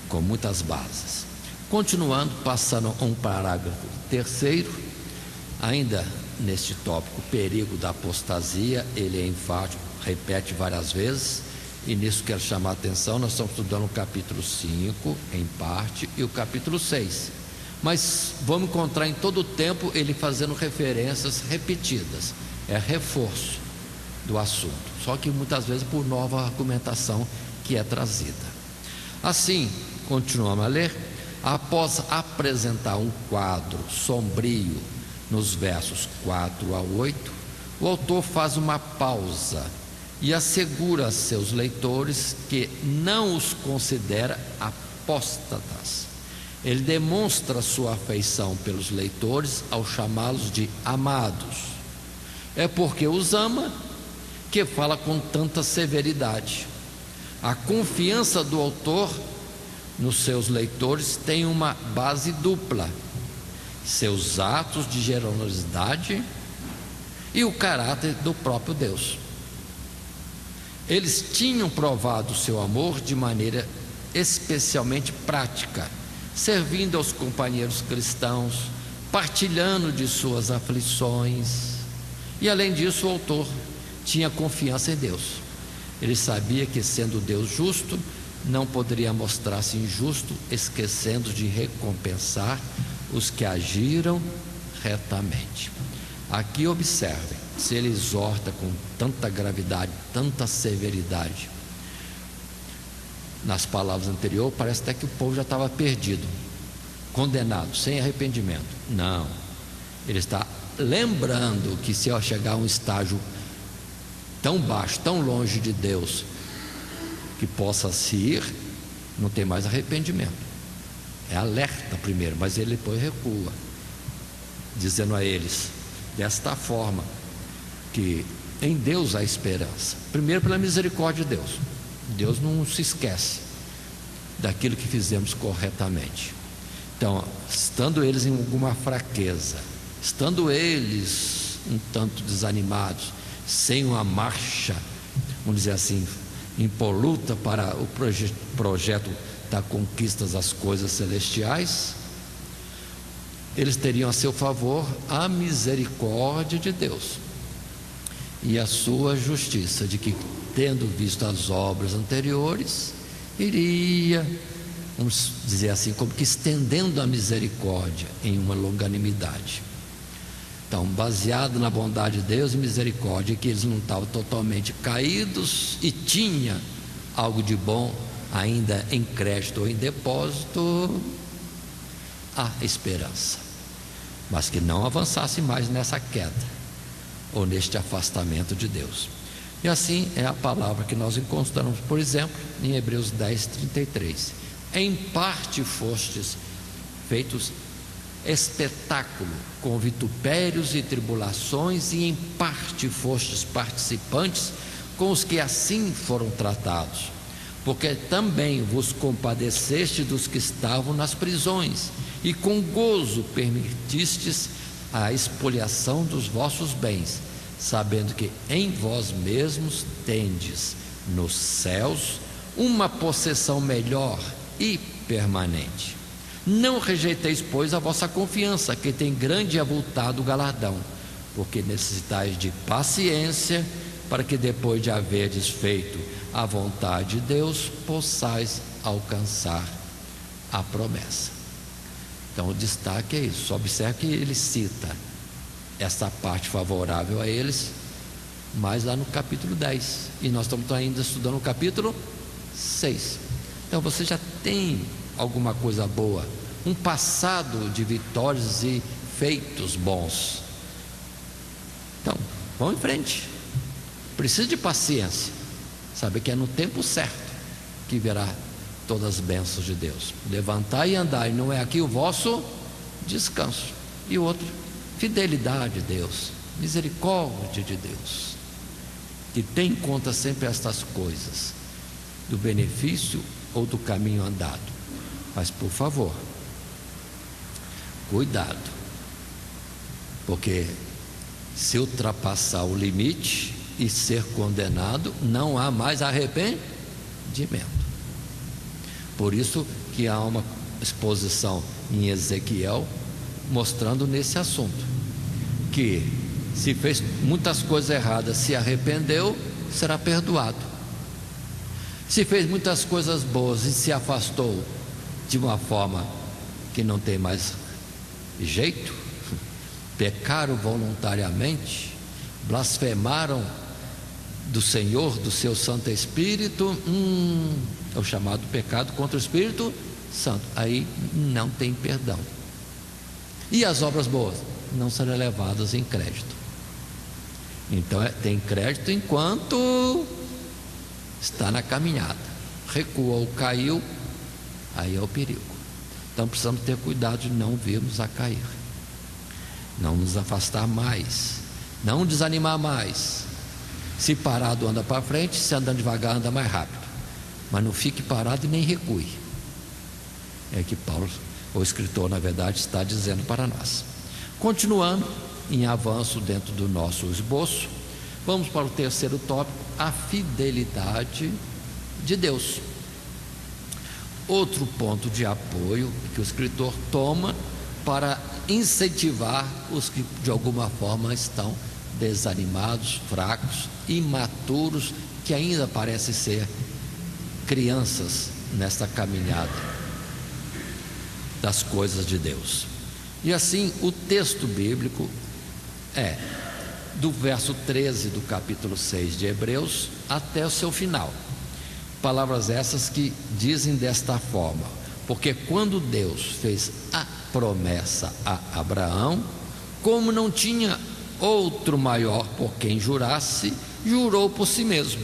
com muitas bases. Continuando, passando a um parágrafo terceiro, ainda neste tópico, perigo da apostasia, ele é enfático, repete várias vezes, e nisso quero chamar a atenção. Nós estamos estudando o capítulo 5 em parte e o capítulo 6, mas vamos encontrar em todo o tempo ele fazendo referências repetidas, é reforço do assunto, só que muitas vezes por nova argumentação que é trazida. Assim, continuamos a ler. Após apresentar um quadro sombrio nos versos 4 a 8, o autor faz uma pausa e assegura a seus leitores que não os considera apóstatas. Ele demonstra sua afeição pelos leitores ao chamá-los de amados. É porque os ama que fala com tanta severidade. A confiança do autor nos seus leitores tem uma base dupla: seus atos de generosidade e o caráter do próprio Deus. Eles tinham provado o seu amor de maneira especialmente prática, servindo aos companheiros cristãos, partilhando de suas aflições. E além disso, o autor tinha confiança em Deus. Ele sabia que, sendo Deus justo, não poderia mostrar-se injusto, esquecendo de recompensar os que agiram retamente. Aqui observem, se ele exorta com tanta gravidade, tanta severidade, nas palavras anteriores, parece até que o povo já estava perdido, condenado, sem arrependimento. Não, ele está lembrando que se chegar a um estágio tão baixo, tão longe de Deus, que possa se ir, não tem mais arrependimento. É alerta primeiro, mas ele depois recua, dizendo a eles desta forma, que em Deus há esperança. Primeiro, pela misericórdia de Deus. Deus não se esquece daquilo que fizemos corretamente. Então, estando eles em alguma fraqueza, estando eles um tanto desanimados, sem uma marcha, vamos dizer assim, impoluta para o projeto da conquista das coisas celestiais, eles teriam a seu favor a misericórdia de Deus e a sua justiça, de que, tendo visto as obras anteriores, iria, vamos dizer assim, como que estendendo a misericórdia em uma longanimidade. Então, baseado na bondade de Deus e misericórdia, que eles não estavam totalmente caídos e tinha algo de bom ainda em crédito ou em depósito, há esperança, mas que não avançasse mais nessa queda ou neste afastamento de Deus. E assim é a palavra que nós encontramos, por exemplo, em Hebreus 10:33. Em parte fostes feitos espetáculo com vitupérios e tribulações, e em parte fostes participantes com os que assim foram tratados, porque também vos compadeceste dos que estavam nas prisões, e com gozo permitistes a expoliação dos vossos bens, sabendo que em vós mesmos tendes nos céus uma possessão melhor e permanente. Não rejeiteis, pois, a vossa confiança, que tem grande e avultado galardão, porque necessitais de paciência, para que depois de haverdes feito a vontade de Deus, possais alcançar a promessa. Então o destaque é isso. Observe que ele cita essa parte favorável a eles, mas lá no capítulo 10, e nós estamos ainda estudando o capítulo 6. Então você já tem alguma coisa boa, um passado de vitórias e feitos bons. Então vamos em frente. Precisa de paciência, sabe que é no tempo certo que virá todas as bênçãos de Deus. Levantai e andai, não é aqui o vosso descanso. E o outro, fidelidade de Deus, misericórdia de Deus, que tem em conta sempre estas coisas, do benefício ou do caminho andado. Mas por favor, cuidado, porque se ultrapassar o limite e ser condenado, não há mais arrependimento. Por isso que há uma exposição em Ezequiel mostrando nesse assunto, que se fez muitas coisas erradas, se arrependeu, será perdoado. Se fez muitas coisas boas e se afastou de uma forma que não tem mais jeito, pecaram voluntariamente, blasfemaram do Senhor, do seu Santo Espírito, é o chamado pecado contra o Espírito Santo. Aí não tem perdão. E as obras boas não serão levadas em crédito. Então tem crédito enquanto está na caminhada. Recuou ou caiu, aí é o perigo. Então precisamos ter cuidado de não virmos a cair, não nos afastar mais, não desanimar mais. Se parado, anda para frente; se andando devagar, anda mais rápido. Mas não fique parado e nem recue. É que Paulo, o escritor, na verdade, está dizendo para nós. Continuando em avanço dentro do nosso esboço, vamos para o terceiro tópico: a fidelidade de Deus. Outro ponto de apoio que o escritor toma para incentivar os que de alguma forma estão desanimados, fracos, imaturos, que ainda parecem ser crianças nesta caminhada das coisas de Deus. E assim o texto bíblico é do verso 13 do capítulo 6 de Hebreus até o seu final. Palavras essas que dizem desta forma: porque quando Deus fez a promessa a Abraão, como não tinha outro maior por quem jurasse, jurou por si mesmo,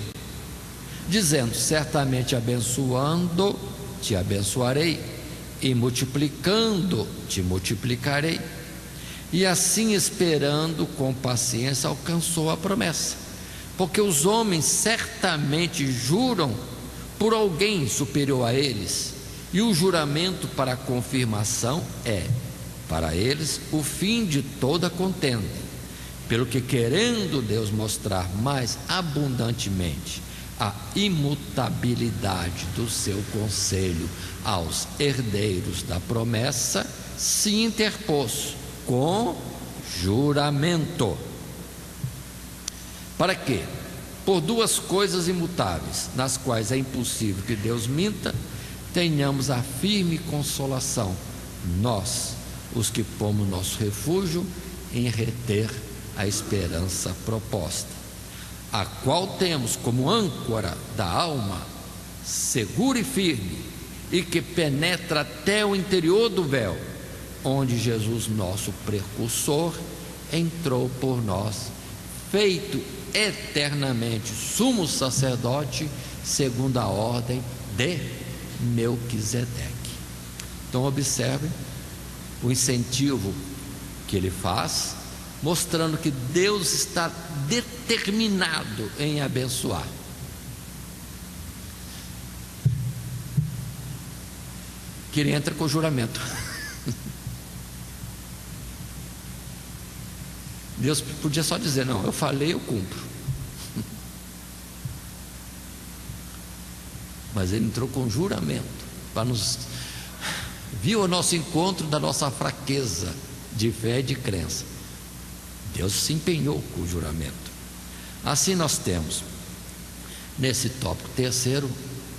dizendo: certamente abençoando, te abençoarei, e multiplicando, te multiplicarei. E assim, esperando com paciência, alcançou a promessa. Porque os homens certamente juram por alguém superior a eles, e o juramento para a confirmação é, para eles, o fim de toda contenda. Pelo que, querendo Deus mostrar mais abundantemente a imutabilidade do seu conselho aos herdeiros da promessa, se interpôs com juramento. Para quê? Por duas coisas imutáveis, nas quais é impossível que Deus minta, tenhamos a firme consolação, nós, os que pomos nosso refúgio em reter a esperança proposta, a qual temos como âncora da alma, segura e firme, e que penetra até o interior do véu, onde Jesus, nosso precursor, entrou por nós, feito eternamente sumo sacerdote, segundo a ordem de Melquisedeque. Então observem o incentivo que ele faz, mostrando que Deus está determinado em abençoar. Que ele entra com o juramento. Deus podia só dizer: não, eu falei, eu cumpro. Mas ele entrou com juramento para nos... viu o nosso encontro da nossa fraqueza de fé e de crença. Deus se empenhou com o juramento. Assim nós temos nesse tópico terceiro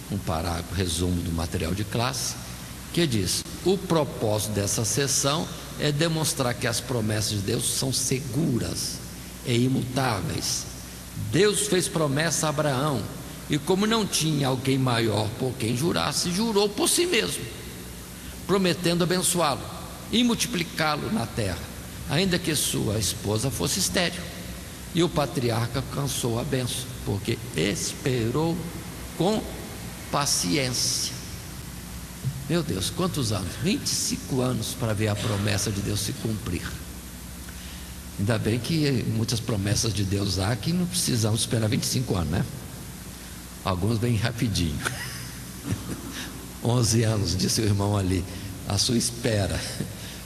um parágrafo, resumo do material de classe, que diz: o propósito dessa sessão é demonstrar que as promessas de Deus são seguras e imutáveis. Deus fez promessa a Abraão, e como não tinha alguém maior por quem jurasse, jurou por si mesmo, prometendo abençoá-lo e multiplicá-lo na terra, ainda que sua esposa fosse estéril. E o patriarca alcançou a bênção, porque esperou com paciência. Meu Deus, quantos anos? 25 anos para ver a promessa de Deus se cumprir. Ainda bem que muitas promessas de Deus há que não precisamos esperar 25 anos, né? Alguns vêm rapidinho. 11 anos, disse o irmão ali, a sua espera.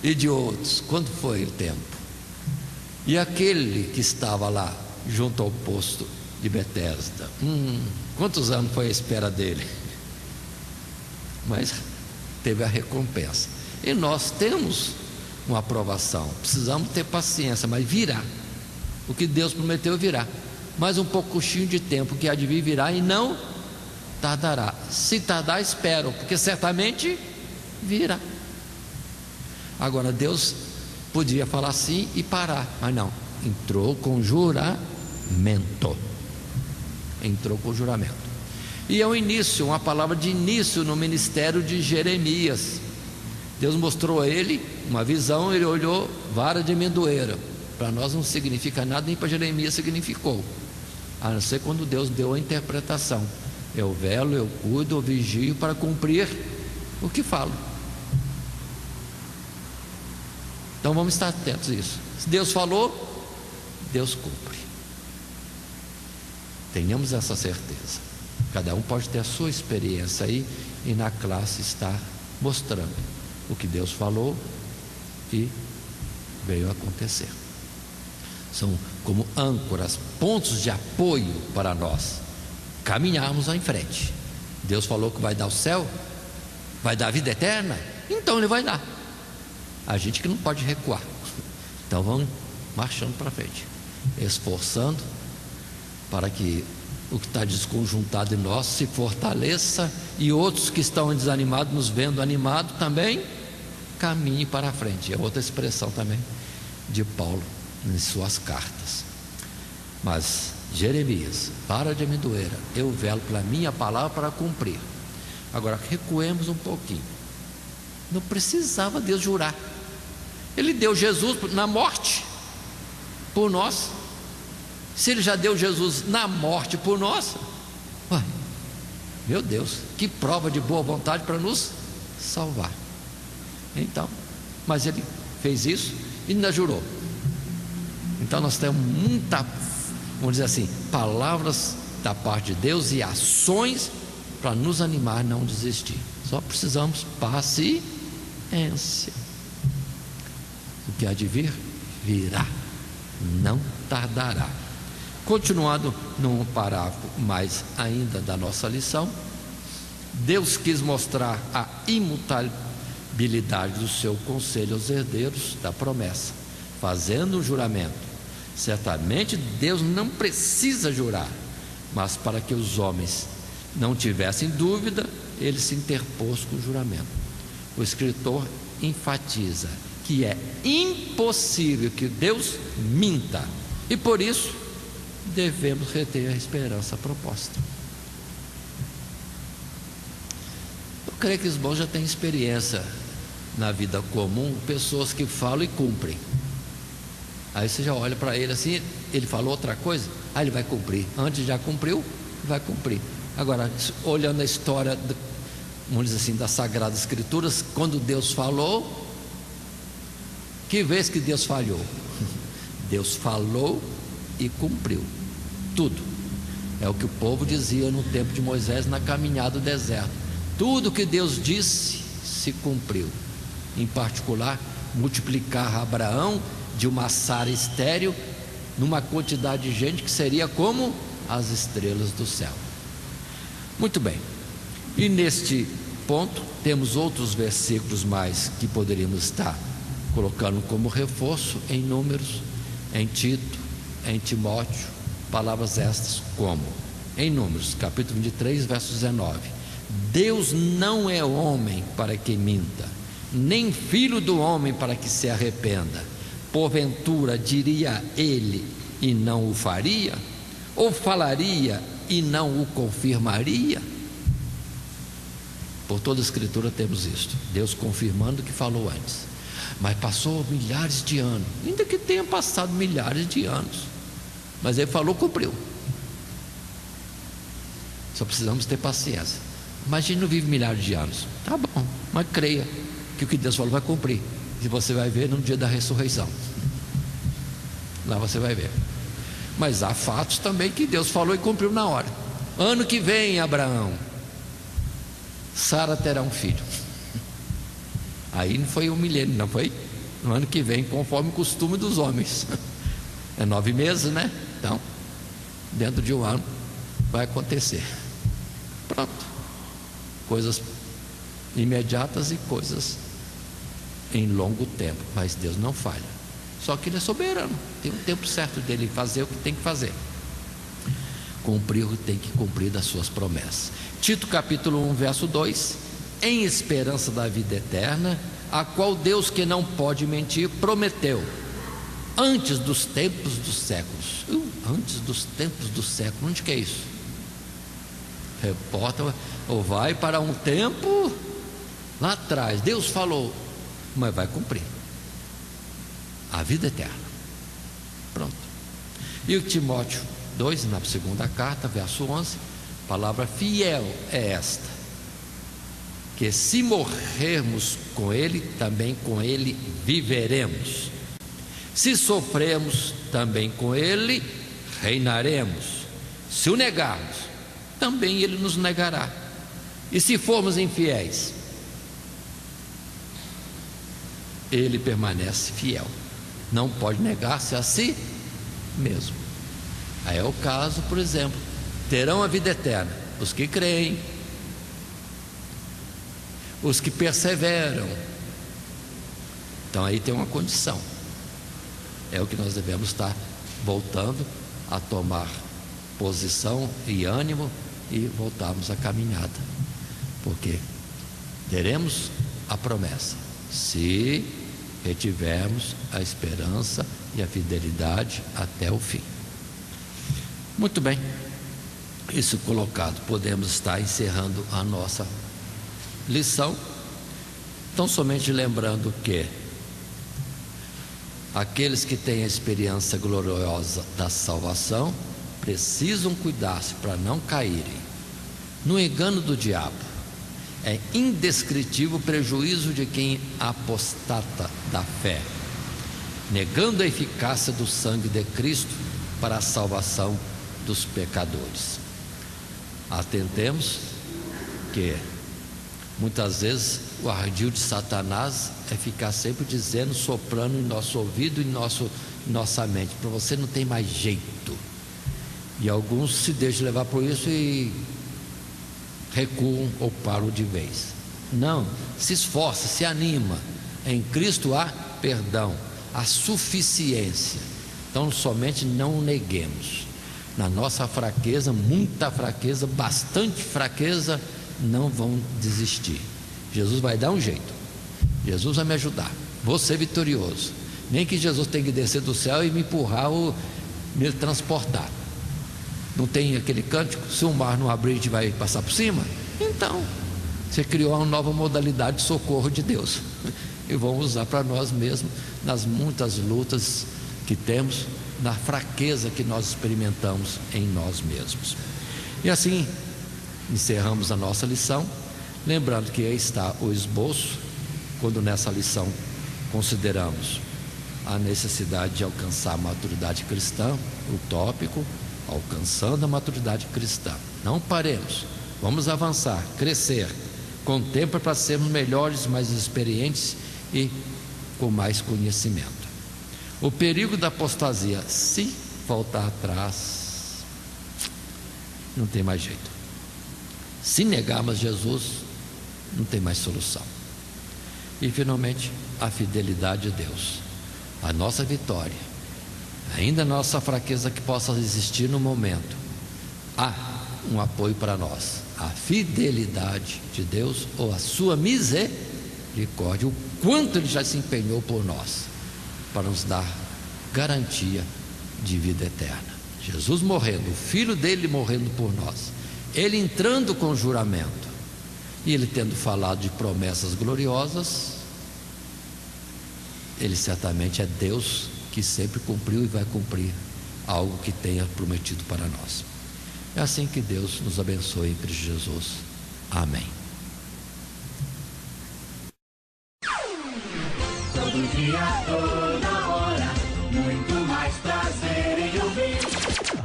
E de outros, quando foi o tempo? E aquele que estava lá, junto ao poço de Betesda, quantos anos foi a espera dele? Mas teve a recompensa. E nós temos uma aprovação, precisamos ter paciência, mas virá. O que Deus prometeu virá. Mais um pouquinho de tempo que há de vir virá, e não tardará. Se tardar, espero, porque certamente virá. Agora, Deus podia falar sim e parar, mas não, entrou com juramento. Entrou com juramento. E é o início, uma palavra de início no ministério de Jeremias. Deus mostrou a ele uma visão, ele olhou, vara de amendoeira. Para nós não significa nada, nem para Jeremias significou, a não ser quando Deus deu a interpretação: eu velo, eu cuido, eu vigio para cumprir o que falo. Então vamos estar atentos a isso. Se Deus falou, Deus cumpre. Tenhamos essa certeza. Cada um pode ter a sua experiência aí, e na classe está mostrando o que Deus falou e veio a acontecer. São como âncoras, pontos de apoio para nós caminharmos em frente. Deus falou que vai dar o céu, vai dar a vida eterna, então Ele vai dar. A gente que não pode recuar. Então vamos marchando para frente, esforçando para que o que está desconjuntado em nós se fortaleça, e outros que estão desanimados, nos vendo animados também, caminhe para a frente. É outra expressão também de Paulo em suas cartas. Mas Jeremias, vara de amendoeira, eu velo pela minha palavra para cumprir. Agora recuemos um pouquinho. Não precisava Deus jurar. Ele deu Jesus na morte por nós. Se Ele já deu Jesus na morte por nós, uai, meu Deus, que prova de boa vontade para nos salvar. Então, mas Ele fez isso e ainda jurou. Então nós temos muita, vamos dizer assim, palavras da parte de Deus e ações para nos animar a não desistir. Só precisamos paciência. O que há de vir, virá, não tardará. Continuando num parágrafo mais ainda da nossa lição, Deus quis mostrar a imutabilidade do seu conselho aos herdeiros da promessa, fazendo um juramento. Certamente Deus não precisa jurar, mas para que os homens não tivessem dúvida, Ele se interpôs com o juramento. O escritor enfatiza que é impossível que Deus minta, e por isso devemos reter a esperança proposta. Eu creio que os bons já têm experiência na vida comum, pessoas que falam e cumprem. Aí você já olha para ele assim, ele falou outra coisa, aí ele vai cumprir. Antes já cumpriu, vai cumprir. Agora, olhando a história, vamos dizer assim, das Sagradas Escrituras, quando Deus falou, que vez que Deus falhou? Deus falou e cumpriu tudo. É o que o povo dizia no tempo de Moisés, na caminhada do deserto. Tudo que Deus disse se cumpriu. Em particular, multiplicar Abraão de uma Sara estéril numa quantidade de gente que seria como as estrelas do céu. Muito bem. E neste ponto temos outros versículos mais que poderíamos estar colocando como reforço em Números, em Tito, em Timóteo, palavras estas como em Números, capítulo 23, verso 19: Deus não é homem para que minta, nem filho do homem para que se arrependa. Porventura diria ele e não o faria? Ou falaria e não o confirmaria? Por toda a Escritura temos isto, Deus confirmando o que falou antes. Mas passou milhares de anos, ainda que tenha passado milhares de anos, mas Ele falou, cumpriu. Só precisamos ter paciência. Mas a gente não vive milhares de anos, tá bom, mas creia que o que Deus falou vai cumprir, e você vai ver no dia da ressurreição. Lá você vai ver. Mas há fatos também que Deus falou e cumpriu na hora. Ano que vem, Abraão, Sara terá um filho. Aí não foi um milênio, não foi? No ano que vem, conforme o costume dos homens. É 9 meses, né? Então, dentro de um ano vai acontecer. Pronto. Coisas imediatas e coisas em longo tempo. Mas Deus não falha. Só que Ele é soberano. Tem um tempo certo dele fazer o que tem que fazer. Cumprir o que tem que cumprir das suas promessas. Tito capítulo 1, verso 2: em esperança da vida eterna, a qual Deus, que não pode mentir, prometeu antes dos tempos dos séculos. Antes dos tempos dos séculos, onde que é isso? Reporta, ou vai para um tempo lá atrás. Deus falou, mas vai cumprir a vida eterna. Pronto. E o Timóteo 2, na segunda carta, verso 11, palavra fiel é esta: que se morrermos com Ele, também com Ele viveremos. Se sofremos, também com Ele reinaremos. Se o negarmos, também Ele nos negará. E se formos infiéis, Ele permanece fiel. Não pode negar-se a si mesmo. Aí é o caso, por exemplo, terão a vida eterna os que creem, os que perseveram. Então aí tem uma condição. É o que nós devemos estar voltando a tomar posição e ânimo e voltarmos à caminhada, porque teremos a promessa se retivermos a esperança e a fidelidade até o fim. Muito bem, isso colocado, podemos estar encerrando a nossa lição. Então, somente lembrando que Aqueles que têm a experiência gloriosa da salvação precisam cuidar-se para não caírem no engano do diabo. É indescritível o prejuízo de quem apostata da fé, negando a eficácia do sangue de Cristo para a salvação dos pecadores. Atentemos que muitas vezes o ardil de Satanás é ficar sempre dizendo, soprando em nosso ouvido e em nossa mente: para você não tem mais jeito. E alguns se deixam levar por isso e recuam ou param de vez. Não, se esforça, se anima. Em Cristo há perdão, há suficiência. Então somente não neguemos. Na nossa fraqueza, muita fraqueza, bastante fraqueza, não vão desistir. Jesus vai dar um jeito. Jesus vai me ajudar. Vou ser vitorioso. Nem que Jesus tenha que descer do céu e me empurrar ou me transportar. Não tem aquele cântico: se o mar não abrir, a gente vai passar por cima? Então, você criou uma nova modalidade de socorro de Deus. E vamos usar para nós mesmos, nas muitas lutas que temos, na fraqueza que nós experimentamos em nós mesmos. E assim, encerramos a nossa lição, lembrando que aí está o esboço, quando nessa lição consideramos a necessidade de alcançar a maturidade cristã, o tópico, alcançando a maturidade cristã. Não paremos, vamos avançar, crescer, com tempo para sermos melhores, mais experientes e com mais conhecimento. O perigo da apostasia: se voltar atrás, não tem mais jeito. Se negarmos Jesus, não tem mais solução. E finalmente, a fidelidade de Deus, a nossa vitória, ainda a nossa fraqueza que possa existir no momento, há um apoio para nós: a fidelidade de Deus, ou a sua misericórdia, o quanto Ele já se empenhou por nós, para nos dar garantia de vida eterna. Jesus morrendo, o Filho dele morrendo por nós, Ele entrando com juramento, e Ele tendo falado de promessas gloriosas, Ele certamente é Deus que sempre cumpriu e vai cumprir algo que tenha prometido para nós. É assim que Deus nos abençoe em Cristo Jesus. Amém. Todo dia, toda hora, muito mais prazer em ouvir.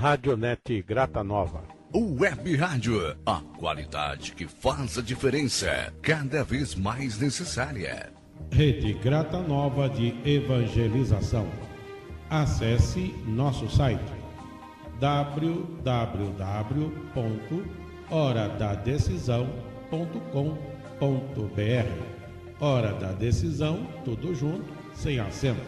Radionet Grata Nova. Web Rádio, a qualidade que faz a diferença, cada vez mais necessária. Rede Grata Nova de Evangelização. Acesse nosso site www.horadadecisão.com.br. Hora da Decisão, tudo junto, sem acento.